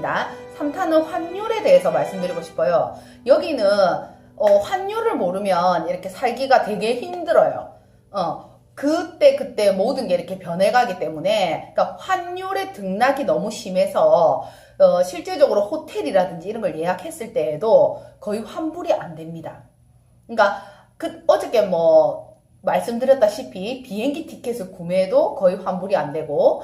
3탄입니다. 3탄은 환율에 대해서 말씀드리고 싶어요. 여기는 환율을 모르면 이렇게 살기가 되게 힘들어요. 그때 모든 게 이렇게 변해가기 때문에, 그러니까 환율의 등락이 너무 심해서 실제적으로 호텔이라든지 이런 걸 예약했을 때에도 거의 환불이 안 됩니다. 그러니까 어저께 말씀드렸다시피 비행기 티켓을 구매해도 거의 환불이 안 되고,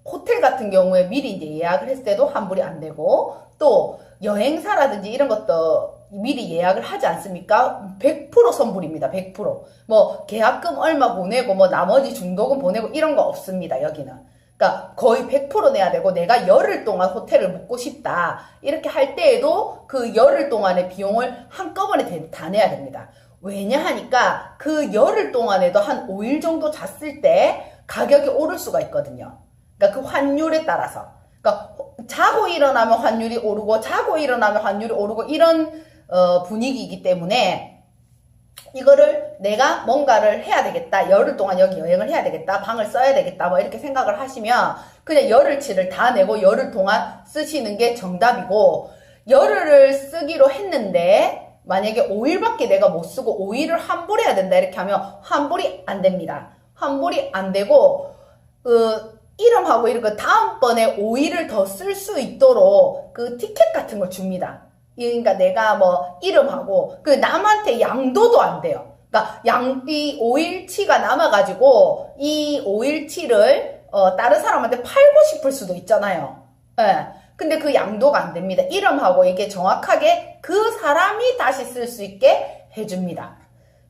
호텔 같은 경우에 미리 이제 예약을 했을 때도 환불이 안 되고, 또 여행사라든지 이런 것도 미리 예약을 하지 않습니까? 100% 선불입니다. 100%. 계약금 얼마 보내고, 나머지 중도금 보내고 이런 거 없습니다. 여기는. 그러니까 거의 100% 내야 되고, 내가 열흘 동안 호텔을 묵고 싶다. 이렇게 할 때에도 그 열흘 동안의 비용을 한꺼번에 다 내야 됩니다. 왜냐 하니까 그 열흘 동안에도 한 5일 정도 잤을 때 가격이 오를 수가 있거든요. 그러니까 그 환율에 따라서. 그러니까 자고 일어나면 환율이 오르고, 자고 일어나면 환율이 오르고, 이런 분위기이기 때문에 이거를 내가 뭔가를 해야 되겠다, 열흘 동안 여기 여행을 해야 되겠다, 방을 써야 되겠다, 이렇게 생각을 하시면 그냥 열흘치를 다 내고 열흘 동안 쓰시는 게 정답이고, 열흘을 쓰기로 했는데 만약에 5일밖에 내가 못 쓰고 5일을 환불해야 된다 이렇게 하면 환불이 안 됩니다. 환불이 안 되고, 이름하고 이런 거 다음번에 5일을 더 쓸 수 있도록 그 티켓 같은 걸 줍니다. 그러니까 내가 이름하고 남한테 양도도 안 돼요. 그러니까 이 5일치가 남아가지고 이 5일치를 다른 사람한테 팔고 싶을 수도 있잖아요. 예. 근데 그 양도가 안 됩니다. 이름하고 이게 정확하게 그 사람이 다시 쓸 수 있게 해줍니다.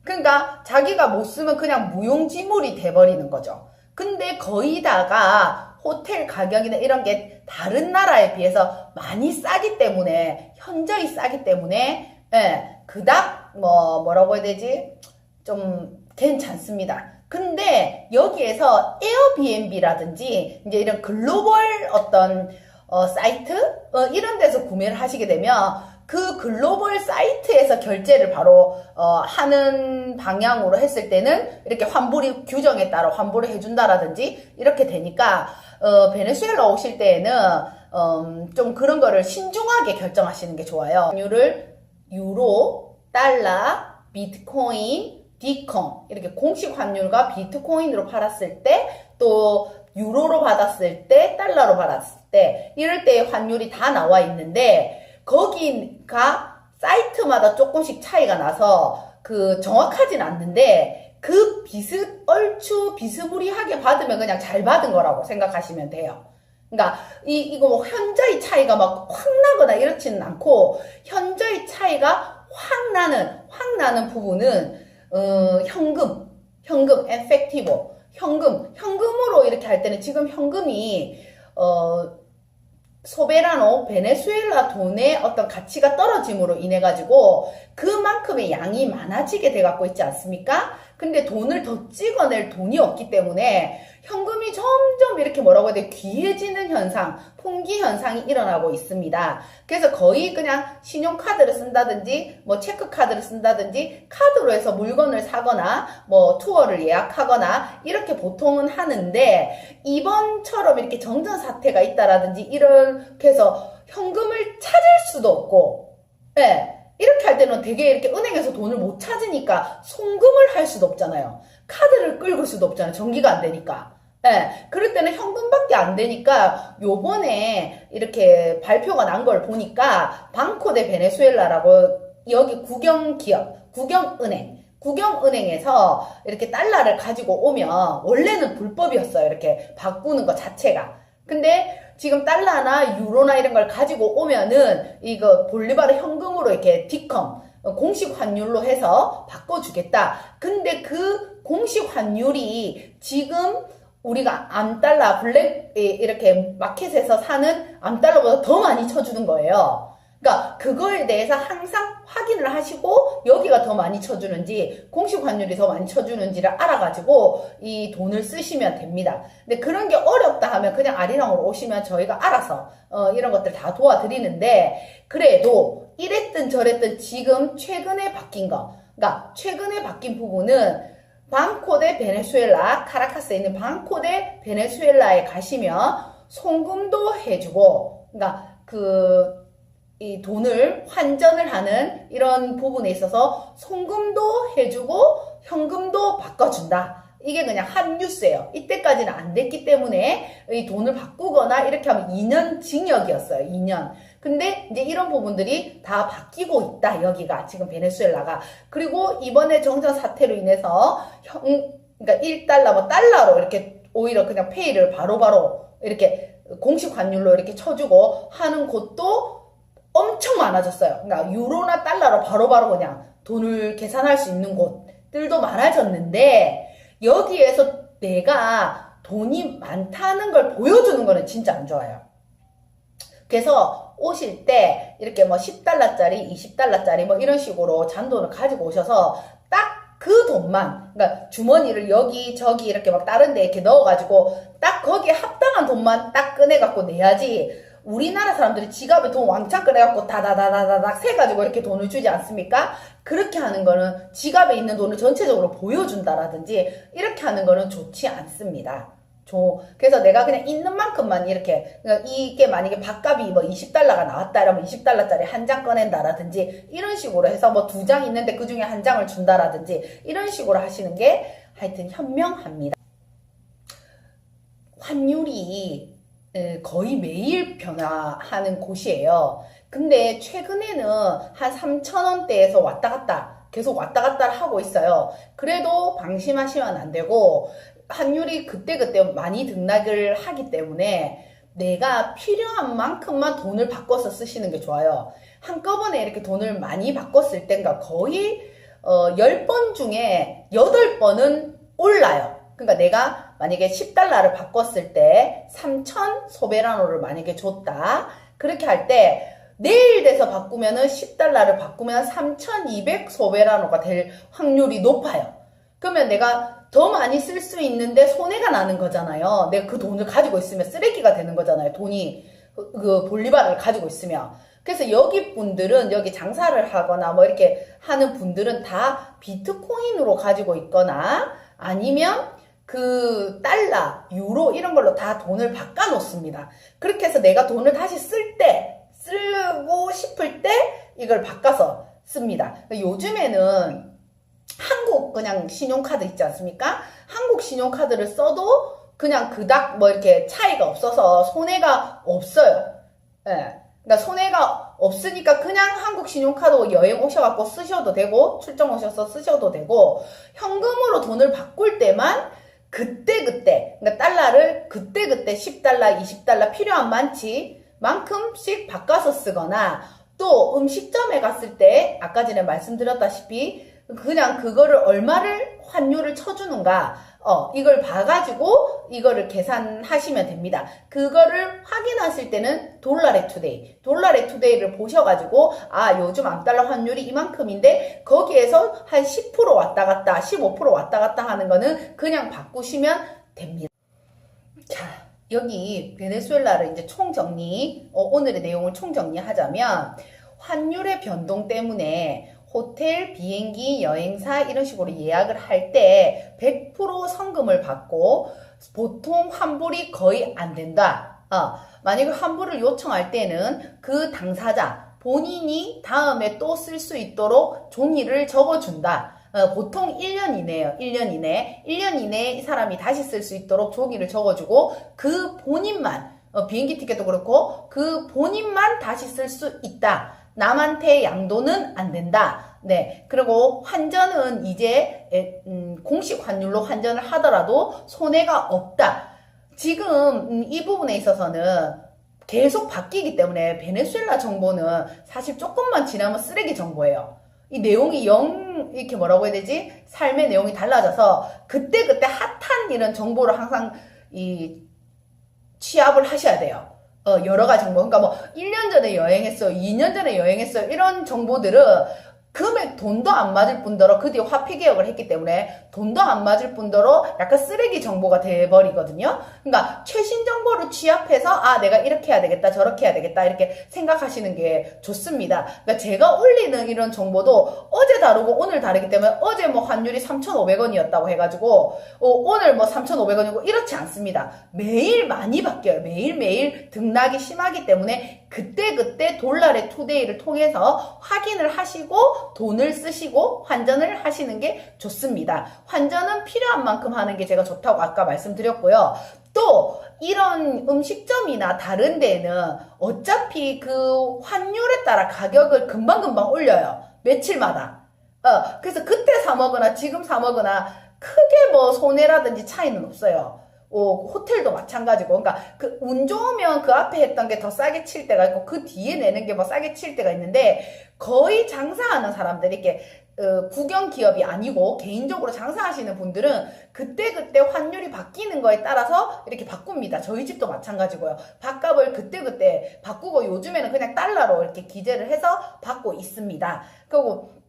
그러니까 자기가 못 쓰면 그냥 무용지물이 돼버리는 거죠. 근데 거의다가 호텔 가격이나 이런 게 다른 나라에 비해서 많이 싸기 때문에, 현저히 싸기 때문에, 그닥 뭐라고 해야 되지? 좀 괜찮습니다. 근데 여기에서 에어비앤비라든지 이제 이런 글로벌 어떤 사이트 이런 데서 구매를 하시게 되면 그 글로벌 사이트에서 결제를 바로 하는 방향으로 했을 때는 이렇게 환불이 규정에 따라 환불을 해준다라든지 이렇게 되니까 베네수엘라 오실 때에는 좀 그런 거를 신중하게 결정하시는 게 좋아요. 환율을 유로, 달러, 비트코인, 디컴 이렇게 공식 환율과 비트코인으로 팔았을 때, 또 유로로 받았을 때, 달러로 받았을 때, 이럴 때의 환율이 다 나와 있는데, 거기가 사이트마다 조금씩 차이가 나서 정확하진 않는데, 얼추 비스무리하게 받으면 그냥 잘 받은 거라고 생각하시면 돼요. 그러니까 이거 현저히 차이가 막 확 나거나 이렇지는 않고, 현저히 차이가 확 나는 부분은 현금, 에펙티보, 현금으로 이렇게 할 때는 지금 현금이 소베라노, 베네수엘라 돈의 어떤 가치가 떨어짐으로 인해 가지고 그만큼의 양이 많아지게 돼 갖고 있지 않습니까? 근데 돈을 더 찍어낼 돈이 없기 때문에 현금이 점점 이렇게 뭐라고 해야 돼? 귀해지는 현상, 풍기 현상이 일어나고 있습니다. 그래서 거의 그냥 신용카드를 쓴다든지, 체크카드를 쓴다든지, 카드로 해서 물건을 사거나, 투어를 예약하거나, 이렇게 보통은 하는데, 이번처럼 이렇게 정전 사태가 있다라든지, 이렇게 해서 현금을 찾을 수도 없고, 이렇게 할 때는 되게 이렇게 은행에서 돈을 못 찾으니까 송금을 할 수도 없잖아요. 카드를 끌고 수도 없잖아요. 전기가 안 되니까. 그럴 때는 현금밖에 안 되니까 요번에 이렇게 발표가 난 걸 보니까 방코 데 베네수엘라라고 여기 국영은행에서 이렇게 달러를 가지고 오면 원래는 불법이었어요. 이렇게 바꾸는 것 자체가. 근데 지금 달러나 유로나 이런 걸 가지고 오면은 이거 볼리바르 현금으로 이렇게 디컴 공식 환율로 해서 바꿔주겠다. 근데 그 공식 환율이 지금 우리가 암달러 블랙 이렇게 마켓에서 사는 암달러보다 더 많이 쳐주는 거예요. 그러니까 그거에 대해서 항상 확인을 하시고 여기가 더 많이 쳐주는지, 공식 환율이 더 많이 쳐주는지를 알아가지고 이 돈을 쓰시면 됩니다. 근데 그런 게 어렵다 하면 그냥 아리랑으로 오시면 저희가 알아서 이런 것들 다 도와드리는데, 그래도 이랬든 저랬든 지금 최근에 바뀐 거, 그러니까 최근에 바뀐 부분은 방코 데 베네수엘라, 카라카스에 있는 방코 데 베네수엘라에 가시면 송금도 해주고 그러니까 이 돈을 환전을 하는 이런 부분에 있어서 송금도 해주고 현금도 바꿔준다. 이게 그냥 한 뉴스예요. 이때까지는 안 됐기 때문에 이 돈을 바꾸거나 이렇게 하면 2년 징역이었어요. 2년. 근데 이제 이런 부분들이 다 바뀌고 있다. 여기가 지금 베네수엘라가. 그리고 이번에 정전 사태로 인해서 그러니까 1달러 뭐 달러로 이렇게 오히려 그냥 페이를 바로바로 이렇게 공식 환율로 이렇게 쳐주고 하는 곳도 엄청 많아졌어요. 그러니까 유로나 달러로 바로바로 그냥 돈을 계산할 수 있는 곳들도 많아졌는데 여기에서 내가 돈이 많다는 걸 보여주는 거는 진짜 안 좋아요. 그래서 오실 때 이렇게 뭐 10달러짜리, 20달러짜리 뭐 이런 식으로 잔돈을 가지고 오셔서 딱 그 돈만, 그러니까 주머니를 여기 저기 이렇게 막 다른 데 이렇게 넣어가지고 딱 거기에 합당한 돈만 딱 꺼내갖고 내야지. 우리나라 사람들이 지갑에 돈 왕창 꺼내갖고 다다다다다닥 세가지고 이렇게 돈을 주지 않습니까? 그렇게 하는 거는 지갑에 있는 돈을 전체적으로 보여준다라든지 이렇게 하는 거는 좋지 않습니다. 그래서 내가 그냥 있는 만큼만 이렇게, 그러니까 이게 만약에 밥값이 뭐 20달러가 나왔다 이러면 20달러짜리 한 장 꺼낸다라든지 이런 식으로 해서 뭐 2장 있는데 그 중에 한 장을 준다라든지 이런 식으로 하시는 게 하여튼 현명합니다. 환율이 거의 매일 변화하는 곳이에요. 근데 최근에는 한 3,000원대에서 왔다 갔다 계속 왔다 갔다 하고 있어요. 그래도 방심하시면 안 되고 환율이 그때그때 많이 등락을 하기 때문에 내가 필요한 만큼만 돈을 바꿔서 쓰시는 게 좋아요. 한꺼번에 이렇게 돈을 많이 바꿨을 때가 거의 10번 중에 8번은 올라요. 그러니까 내가 만약에 10달러를 바꿨을 때 3,000 소베라노를 만약에 줬다. 그렇게 할 때 내일 돼서 바꾸면은 10달러를 바꾸면 3,200 소베라노가 될 확률이 높아요. 그러면 내가 더 많이 쓸 수 있는데 손해가 나는 거잖아요. 내가 그 돈을 가지고 있으면 쓰레기가 되는 거잖아요. 돈이 그 볼리바르를 가지고 있으면. 그래서 여기 분들은 여기 장사를 하거나 뭐 이렇게 하는 분들은 다 비트코인으로 가지고 있거나 아니면 그 달러, 유로 이런 걸로 다 돈을 바꿔 놓습니다. 그렇게 해서 내가 돈을 다시 쓰고 싶을 때 이걸 바꿔서 씁니다. 요즘에는 한국 그냥 신용카드 있지 않습니까? 한국 신용카드를 써도 그냥 그닥 뭐 이렇게 차이가 없어서 손해가 없어요. 예. 그러니까 손해가 없으니까 그냥 한국 신용카드 여행 오셔갖고 쓰셔도 되고 출장 오셔서 쓰셔도 되고 현금으로 돈을 바꿀 때만 그때그때 그러니까 달러를 그때그때 10달러, 20달러 필요한 만큼씩 바꿔서 쓰거나 또 음식점에 갔을 때 아까 전에 말씀드렸다시피 그냥 그거를 얼마를 환율을 쳐주는가 이걸 봐가지고 이거를 계산하시면 됩니다. 그거를 확인하실 때는 돌라레 투데이를 보셔가지고 요즘 암달러 환율이 이만큼인데 거기에서 한 10% 왔다 갔다 15% 왔다 갔다 하는 거는 그냥 바꾸시면 됩니다. 자, 여기 베네수엘라를 이제 총정리 오늘의 내용을 총정리하자면 환율의 변동 때문에 호텔, 비행기, 여행사 이런 식으로 예약을 할 때 100% 성금을 받고 보통 환불이 거의 안 된다. 만약에 환불을 요청할 때는 그 당사자 본인이 다음에 또 쓸 수 있도록 종이를 적어준다. 보통 1년 이내예요. 1년 이내에 이 사람이 다시 쓸 수 있도록 종이를 적어주고 그 본인만 비행기 티켓도 그렇고 그 본인만 다시 쓸 수 있다. 남한테 양도는 안 된다. 네. 그리고 환전은 이제 공식 환율로 환전을 하더라도 손해가 없다. 지금 이 부분에 있어서는 계속 바뀌기 때문에 베네수엘라 정보는 사실 조금만 지나면 쓰레기 정보예요. 이 내용이 이렇게 뭐라고 해야 되지? 삶의 내용이 달라져서 그때그때 핫한 이런 정보를 항상 취합을 하셔야 돼요. 여러 가지 정보. 그러니까 뭐 1년 전에 여행했어, 2년 전에 여행했어 이런 정보들은 금액 돈도 안 맞을 뿐더러 그 뒤에 화폐 개혁을 했기 때문에 돈도 안 맞을 뿐더러 약간 쓰레기 정보가 돼버리거든요. 그러니까 최신 정보를 취합해서 아 내가 이렇게 해야 되겠다 저렇게 해야 되겠다 이렇게 생각하시는 게 좋습니다. 그러니까 제가 올리는 이런 정보도 어제 다르고 오늘 다르기 때문에 어제 뭐 환율이 3,500원이었다고 해가지고 오늘 뭐 3,500원이고 이렇지 않습니다. 매일 많이 바뀌어요. 매일매일 등락이 심하기 때문에 그때그때 돌날의 투데이를 통해서 확인을 하시고 돈을 쓰시고 환전을 하시는 게 좋습니다. 환전은 필요한 만큼 하는 게 제가 좋다고 아까 말씀드렸고요. 또 이런 음식점이나 다른 데는 어차피 그 환율에 따라 가격을 금방금방 올려요. 며칠마다. 그래서 그때 사 먹거나 지금 사 먹거나 크게 뭐 손해라든지 차이는 없어요. 호텔도 마찬가지고. 그러니까 그 운 좋으면 그 앞에 했던 게 더 싸게 칠 때가 있고 그 뒤에 내는 게 뭐 싸게 칠 때가 있는데 거의 장사하는 사람들이 이렇게 국영 기업이 아니고 개인적으로 장사하시는 분들은 그때그때 환율이 바뀌는 거에 따라서 이렇게 바꿉니다. 저희 집도 마찬가지고요. 밥값을 그때그때 바꾸고 요즘에는 그냥 달러로 이렇게 기재를 해서 받고 있습니다. 그리고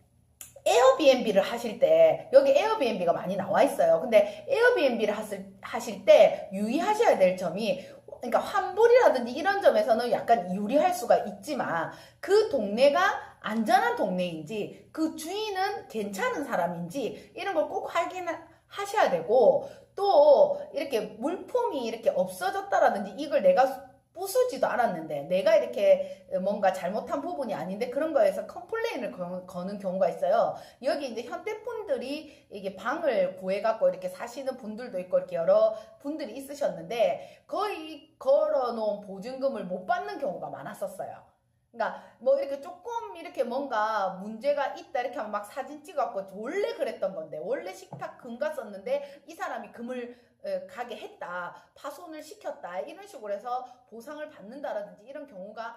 에어비앤비를 하실 때 여기 에어비앤비가 많이 나와 있어요. 근데 에어비앤비를 하실 때 유의하셔야 될 점이 그러니까 환불이라든지 이런 점에서는 약간 유리할 수가 있지만 그 동네가 안전한 동네인지 그 주인은 괜찮은 사람인지 이런 걸 꼭 확인하셔야 되고 또 이렇게 물품이 이렇게 없어졌다라든지 이걸 내가 부수지도 않았는데 내가 이렇게 뭔가 잘못한 부분이 아닌데 그런 거에서 컴플레인을 거는 경우가 있어요. 여기 이제 현대분들이 이게 방을 구해갖고 이렇게 사시는 분들도 있고 이렇게 여러 분들이 있으셨는데 거의 걸어놓은 보증금을 못 받는 경우가 많았었어요. 그러니까 뭐 이렇게 조금 이렇게 뭔가 문제가 있다 이렇게 하면 막 사진 찍어갖고 원래 그랬던 건데 원래 식탁 금 갔었는데 이 사람이 금을 가게 했다 파손을 시켰다 이런 식으로 해서 보상을 받는다라든지 이런 경우가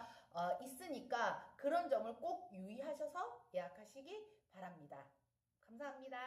있으니까 그런 점을 꼭 유의하셔서 예약하시기 바랍니다. 감사합니다.